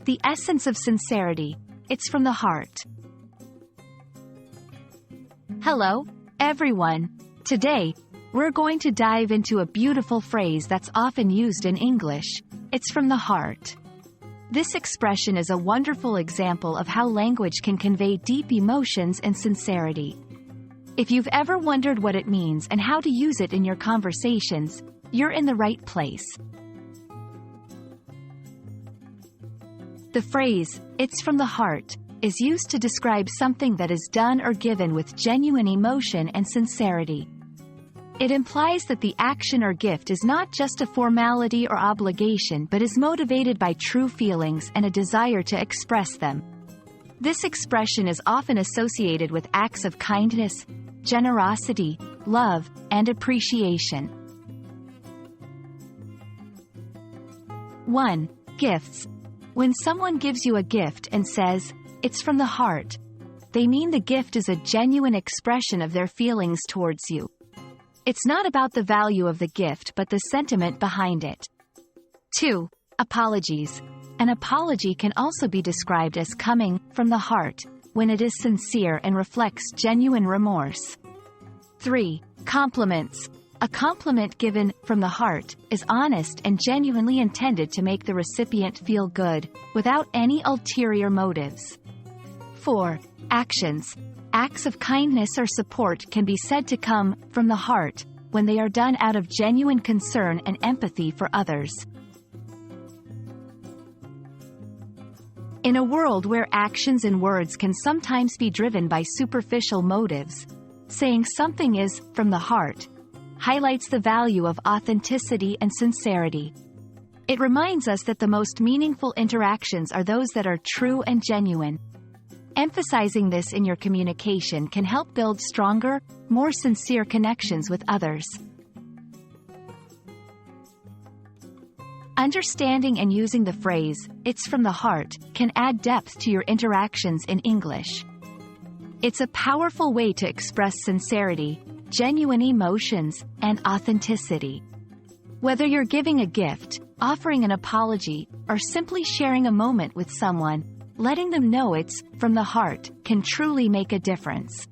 The essence of sincerity. It's from the heart. Hello, everyone. Today, we're going to dive into a beautiful phrase that's often used in English. It's from the heart. This expression is a wonderful example of how language can convey deep emotions and sincerity. If you've ever wondered what it means and how to use it in your conversations, you're in the right place. The phrase, "it's from the heart," is used to describe something that is done or given with genuine emotion and sincerity. It implies that the action or gift is not just a formality or obligation but is motivated by true feelings and a desire to express them. This expression is often associated with acts of kindness, generosity, love, and appreciation. 1. Gifts. When someone gives you a gift and says, "it's from the heart," they mean the gift is a genuine expression of their feelings towards you. It's not about the value of the gift but the sentiment behind it. 2. Apologies. An apology can also be described as coming from the heart, when it is sincere and reflects genuine remorse. 3. Compliments. A compliment given from the heart is honest and genuinely intended to make the recipient feel good, without any ulterior motives. 4. Actions. Acts of kindness or support can be said to come from the heart when they are done out of genuine concern and empathy for others. In a world where actions and words can sometimes be driven by superficial motives, saying something is from the heart highlights the value of authenticity and sincerity. It reminds us that the most meaningful interactions are those that are true and genuine. Emphasizing this in your communication can help build stronger, more sincere connections with others. Understanding and using the phrase, "it's from the heart," can add depth to your interactions in English. It's a powerful way to express sincerity, genuine emotions, and authenticity. Whether you're giving a gift, offering an apology, or simply sharing a moment with someone, letting them know it's from the heart can truly make a difference.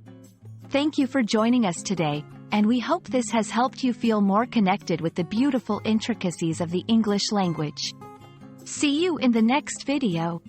Thank you for joining us today, and we hope this has helped you feel more connected with the beautiful intricacies of the English language. See you in the next video.